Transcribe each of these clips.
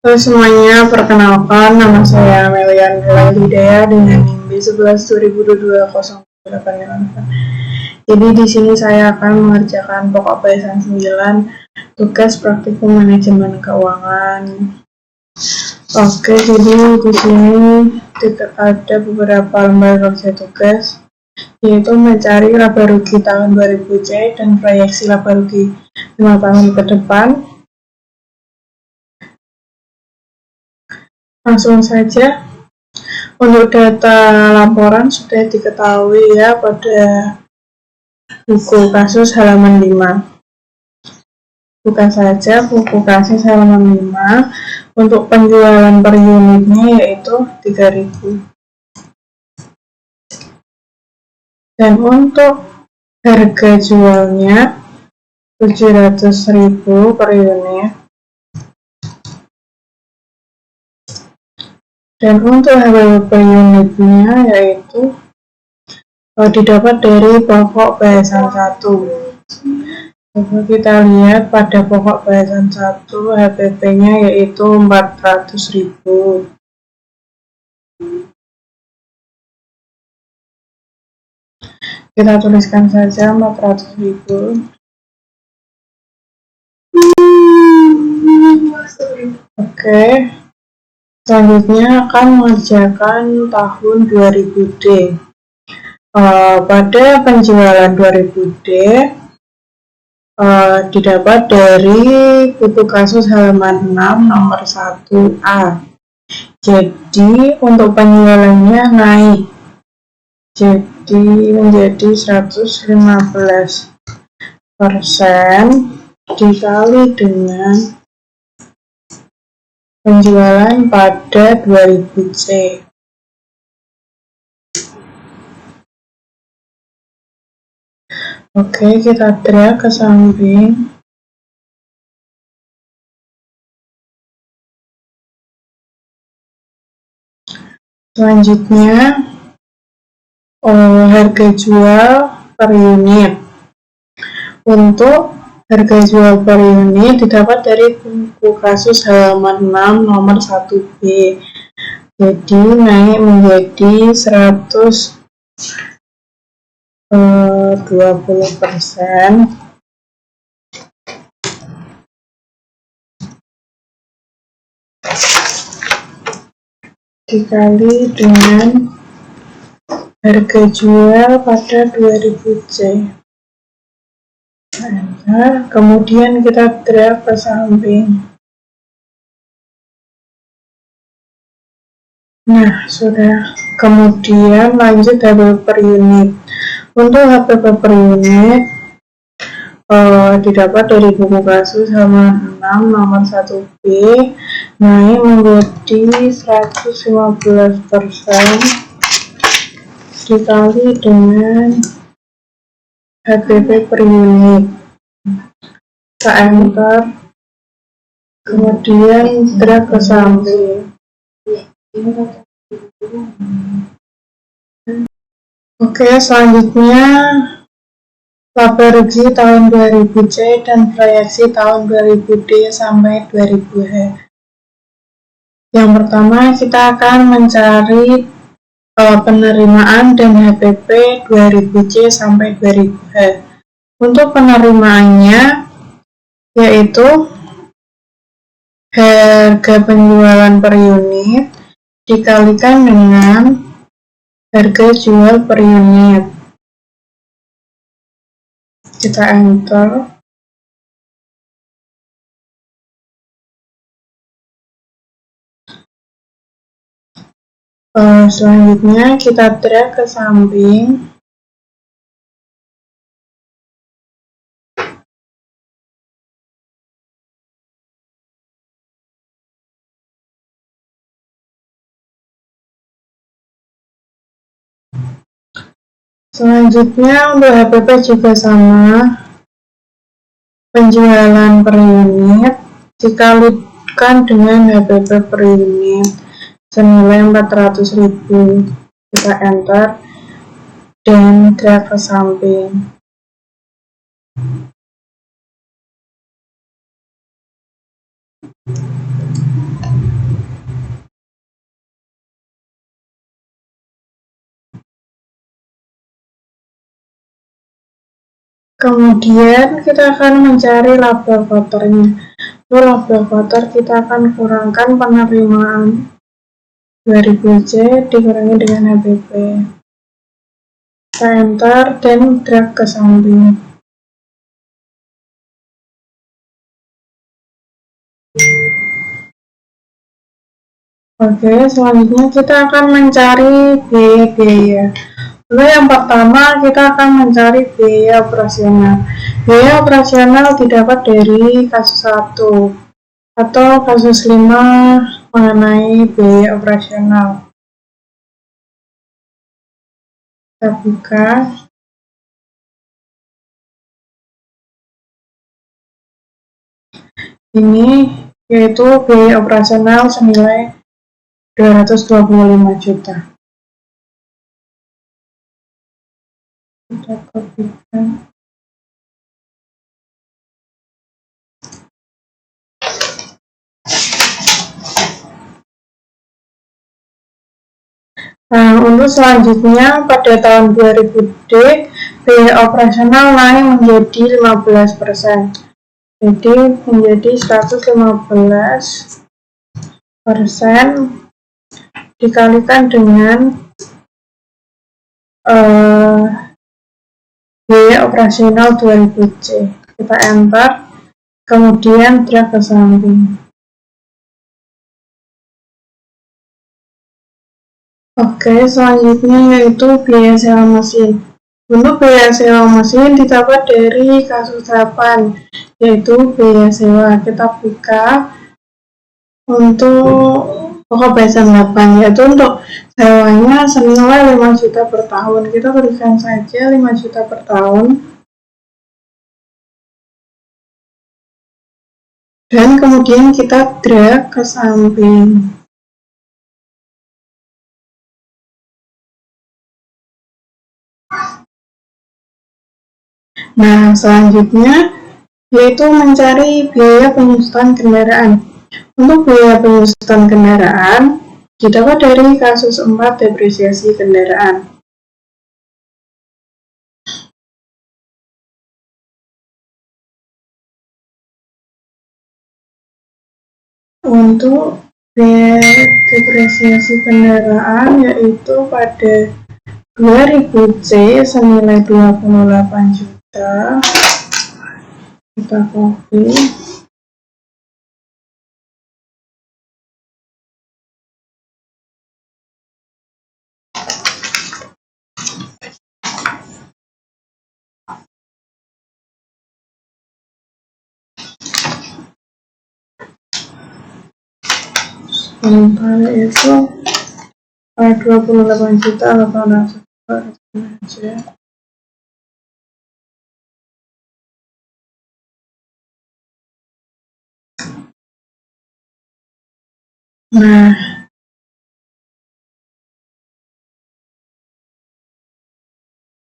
Halo semuanya, perkenalkan nama saya Melian Hidayah dengan NIM B11-2022-0858. Jadi di sini saya akan mengerjakan pokok bahasan 9 tugas praktikum manajemen keuangan. Oke, jadi di sini ada beberapa lembar kerja tugas, yaitu mencari laba rugi tahun 2000C dan proyeksi laba rugi 5 tahun ke depan. Langsung saja, untuk data laporan sudah diketahui ya pada buku kasus halaman 5. Bukan saja buku kasus halaman 5, untuk penjualan per unitnya yaitu 3.000. Dan untuk harga jualnya 700.000 per unit. Dan untuk harga per unitnya yaitu didapat dari pokok bahasan 1. Coba kita lihat pada pokok bahasan 1 HPP-nya yaitu 400.000. Kita tuliskan saja 400.000. Oke. Selanjutnya akan mengerjakan tahun 2000D. Pada penjualan 2000D didapat dari buku kasus halaman 6 nomor 1A. Jadi untuk penjualannya naik, jadi menjadi 115% dikali dengan penjualan pada 2000C. Oke, kita drag ke samping. Selanjutnya harga jual per unit. Untuk harga jual per unit didapat dari buku kasus halaman 6 nomor 1B. Jadi naik menjadi 120% dikali dengan harga jual pada 2000C. Nah, kemudian kita drag ke samping. Nah, sudah. Kemudian lanjut HPP per unit. Untuk HPP per unit didapat dari buku kasus halaman 6 nomor 1B, naik menjadi 115% dikali dengan HPP per unit. Kita enter, kemudian drag ke samping. Oke, selanjutnya laba rugi tahun 2000C dan proyeksi tahun 2000D sampai 2000H. Yang pertama kita akan mencari penerimaan dan HPP 2000C sampai 2000H. Untuk penerimaannya yaitu harga penjualan per unit dikalikan dengan harga jual per unit. Kita enter. Selanjutnya kita drag ke samping. Selanjutnya untuk HPP juga sama, penjualan per unit dikalikan dengan HPP per unit senilai 400.000. Kita enter dan drag ke samping. Kemudian kita akan mencari laba kotornya. Laba kotor kita akan kurangkan penerimaan 2000 C dikurangi dengan HBP. Kita enter dan drag ke samping. Oke, selanjutnya kita akan mencari biaya-biaya. Lalu yang pertama kita akan mencari biaya operasional. Biaya operasional didapat dari kasus 1 atau kasus 5 mengenai biaya operasional. Kita buka. Ini yaitu biaya operasional senilai 225 juta. Kita kopikan. Nah, untuk selanjutnya pada tahun 2000D biaya operasional naik menjadi 15%. Jadi menjadi 115% dikalikan dengan biaya operasional 2000 C. Kita enter, kemudian drag ke samping. Oke, selanjutnya yaitu biaya sewa mesin. Untuk biaya sewa mesin didapat dari kasus 8, yaitu biaya sewa. Kita buka untuk pokok bahasan 8, yaitu untuk sewanya senilai 5 juta per tahun. Kita berikan saja 5 juta per tahun. Dan kemudian kita drag ke samping. Nah, selanjutnya yaitu mencari biaya penyusutan kendaraan. Untuk biaya penyusutan kendaraan didapat dari kasus 4 depresiasi kendaraan. Untuk biaya depresiasi kendaraan yaitu pada 2000 C senilai 28 juta. Kita copy. Sementara itu 28 juta 800 aja. Nah,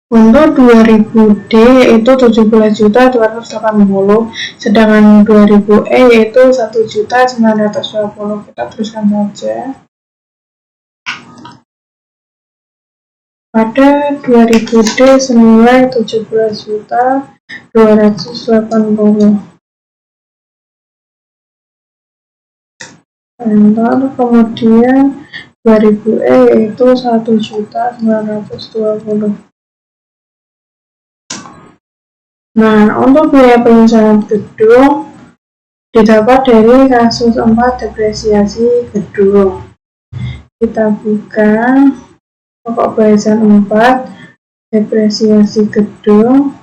untuk 2000D yaitu 17 juta 280, sedangkan 2000E yaitu 1 juta 920. Kita teruskan saja. Pada 2000D senilai 17 juta 280. Enter, kemudian 2000E yaitu 1 juta 920. Nah, untuk biaya penyusunan gedung didapat dari kasus 4 depresiasi gedung. Kita buka pokok bahasan 4 depresiasi gedung,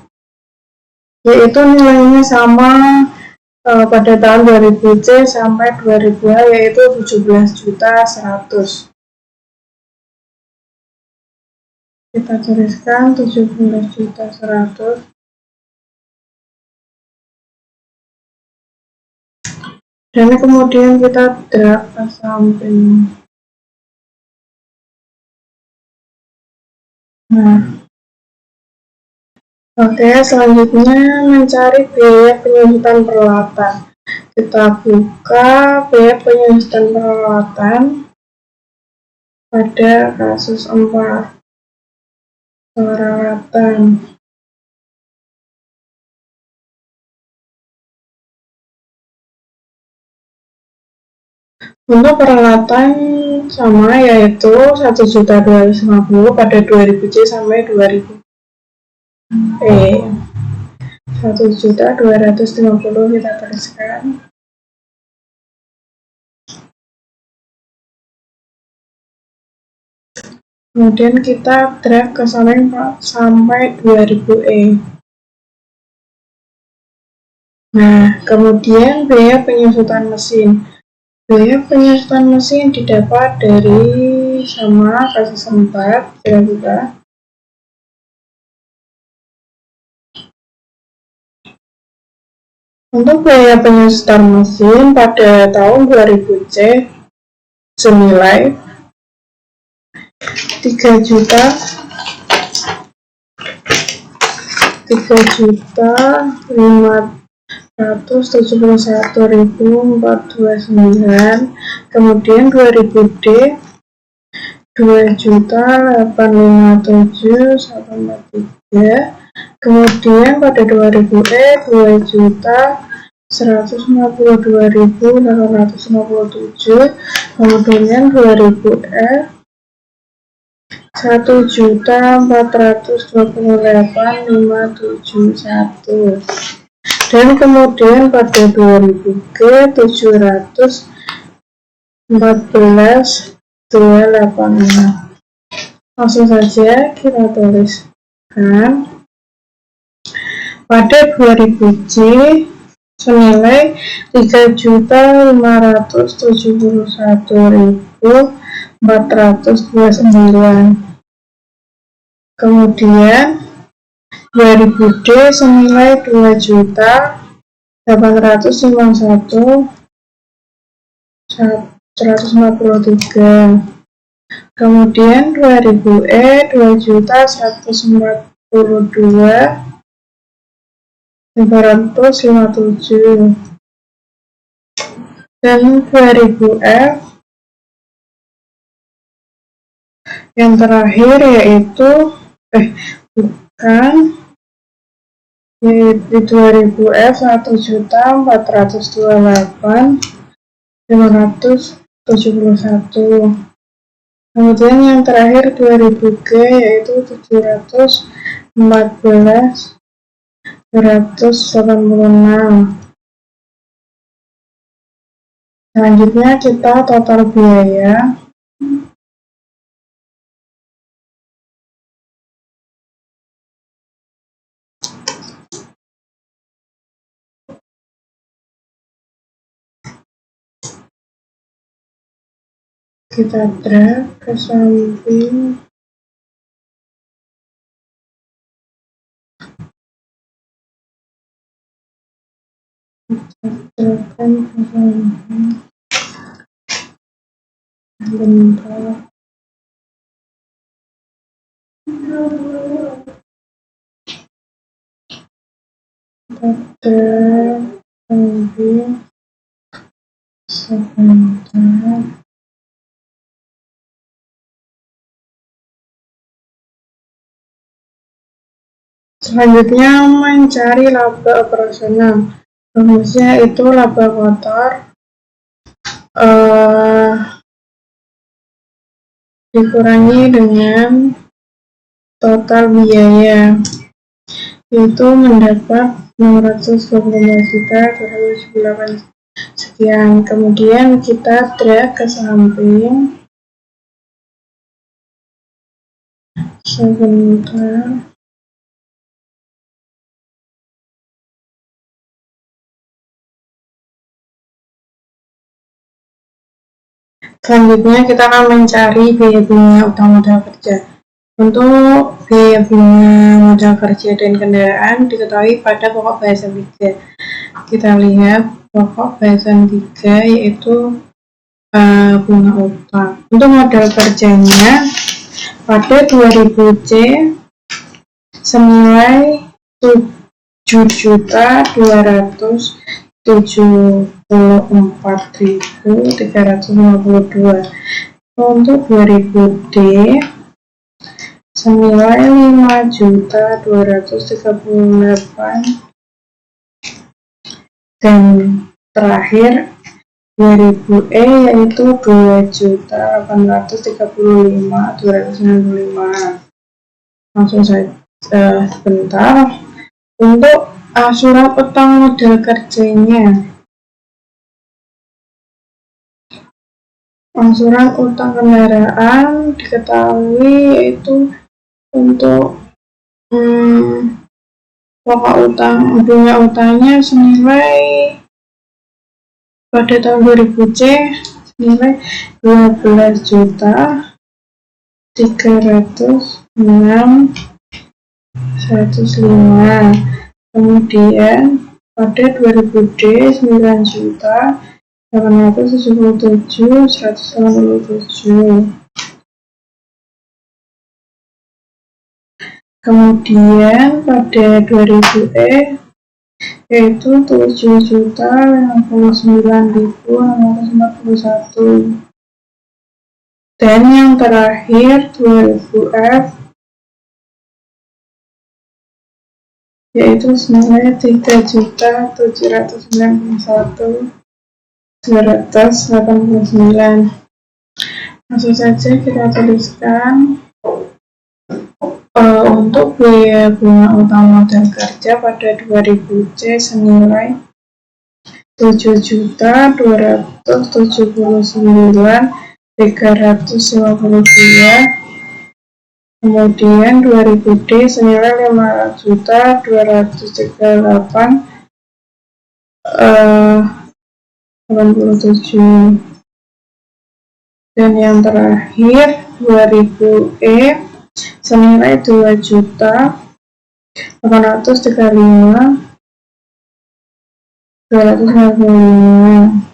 yaitu nilainya sama pada tahun 2000 C sampai 2000A yaitu 17 juta 100. Kita tuliskan 17 juta 100. Dan kemudian kita drag ke samping. Nah, oke, selanjutnya mencari biaya penyusutan peralatan. Kita buka biaya penyusutan peralatan pada kasus 4 peralatan. Untuk peralatan sama, yaitu 1.250.000 pada 2000C sampai 2000 1.250.000 kita tuliskan. Kemudian kita drag ke samping sampai 2000E. Nah, kemudian biaya penyusutan mesin. Biaya penyusutan mesin didapat dari sama kasus 4, kira-kira. Untuk biaya penyusutan mesin pada tahun 2000C senilai 3.571.429. Kemudian 2000D 2.857.143. Kemudian pada 2000E 2.152.857. Kemudian 2000F 1.428.571. Dan kemudian pada 2000G 714.286. Langsung saja kita tuliskan pada 2000C senilai 3.571.429. Kemudian 2000D senilai 2.851.153. Kemudian 2000E 2.142.557. Dan 2000F yang terakhir yaitu yaitu 2000F 1.428.571. Kemudian yang terakhir 2000G yaitu 714.286. Selanjutnya kita total biaya. Kita drag ke samping bentar. Sebentar. Selanjutnya mencari laba operasional. Rumusnya itu laba kotor dikurangi dengan total biaya, yaitu mendapat 625.278 sekian. Kemudian kita drag ke samping sebentar. Selanjutnya kita akan mencari biaya bunga utang modal kerja. Untuk biaya bunga modal kerja dan kendaraan diketahui pada pokok bahasan 3. Kita lihat pokok bahasan 3 yaitu bunga utang. Untuk modal kerjanya pada 2000C senilai 7.474.352. Untuk 2000D senilai 5.238. Dan terakhir 2000E yaitu 2.835.295. Langsung saja sebentar. Untuk surat utang modal kerjanya, angsuran utang kendaraan diketahui yaitu untuk pokok utang, bunga utangnya senilai pada tahun 2000C senilai 12.306.105. Kemudian pada 2000D 9.877.187. Kemudian pada 2000E yaitu 7.059.641. Dan yang terakhir 2000F yaitu senilai 3.791.289. Langsung saja kita tuliskan untuk biaya bunga utang modal kerja pada 2000C senilai 7.279.352. Kemudian 2000D senilai 5.238.87. Dan yang terakhir 2000E senilai 2.835.295.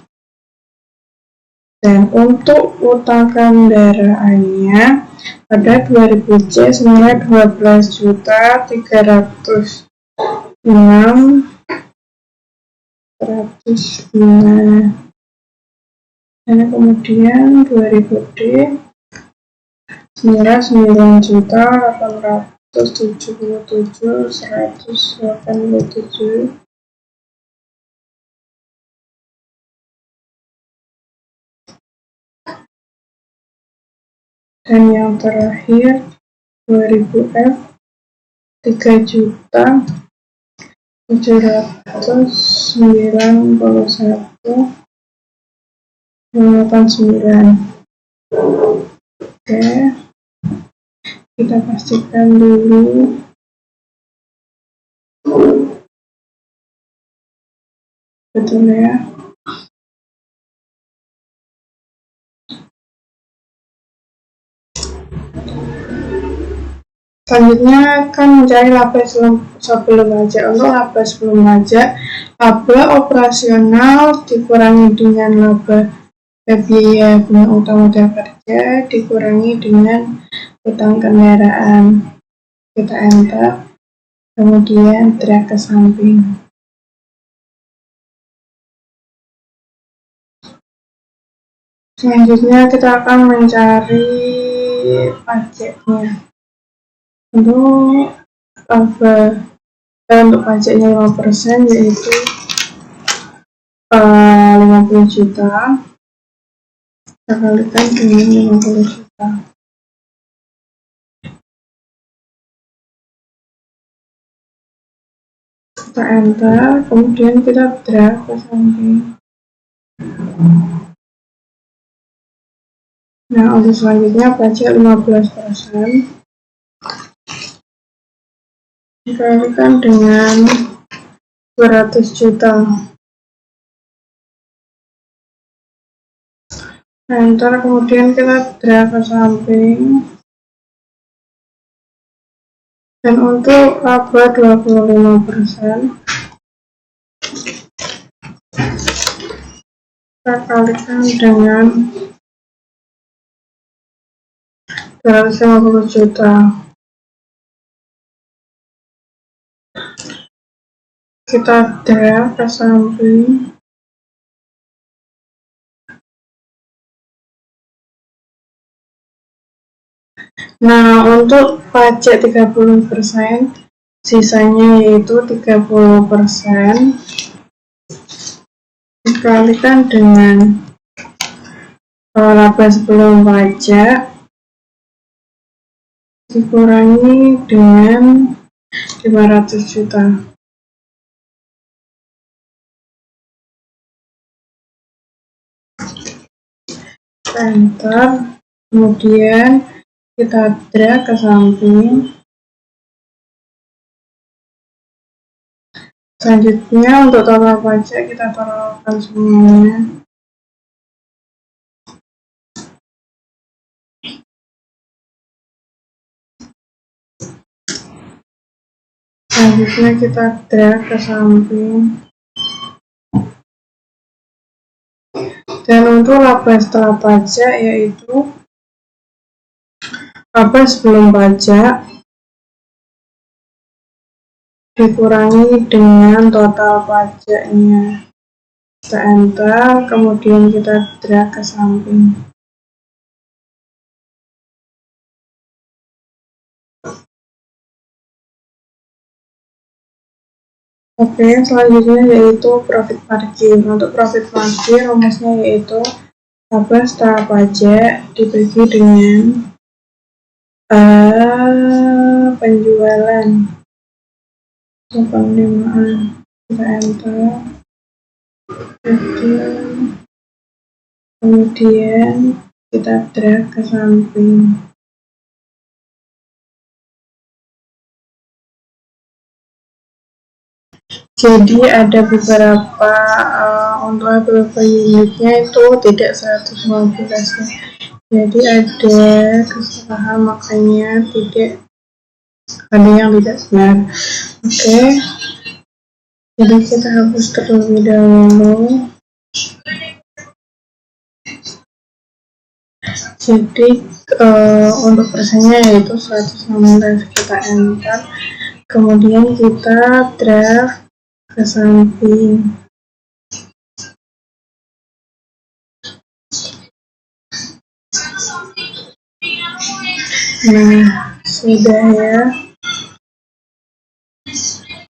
Dan untuk utang kendaraannya pada 2000C senilai 12.306.105. Dan kemudian 2000D senilai 9.877.187. Dan yang terakhir 2000F 3.791.89. Oke, kita pastikan dulu. Betul ya. Selanjutnya akan mencari laba sebelum pajak. Untuk laba sebelum pajak, laba operasional dikurangi dengan laba biaya bunga utang modal kerja dikurangi dengan utang kendaraan. Kita enter, kemudian drag ke samping. Selanjutnya kita akan mencari pajaknya. Untuk pajaknya 5% yaitu 50 juta. Kita kalikan dengan 50 juta. Kita enter, kemudian kita drag ke samping. Nah, untuk selanjutnya pajak 15%. Dikalikan dengan 200 juta. Enter, kemudian kita drag ke samping. Dan untuk laba 25%, kita kalikan dengan 250 juta. Kita drag ke samping. Nah, untuk pajak 30%, sisanya yaitu 30%. kalikan dengan laba sebelum pajak dikurangi dengan 500 juta. Enter, kemudian kita drag ke samping. Selanjutnya untuk total pajak kita taruhkan semuanya. Selanjutnya kita drag ke samping. Dan untuk laba setelah pajak yaitu laba sebelum pajak dikurangi dengan total pajaknya. Kita enter, kemudian kita drag ke samping. Oke, selanjutnya yaitu profit margin. Untuk profit margin rumusnya yaitu laba setelah pajak dibagi dengan penjualan penerimaan. Kita enter, kemudian kita drag ke samping. Jadi ada beberapa untuk beberapa unitnya itu tidak 115, jadi ada kesalahan, makanya tidak ada yang tidak benar. Oke, jadi kita hapus terlebih dahulu. Jadi untuk persennya yaitu 116, kita enter, kemudian kita drag ke samping. Nah, sudah ya.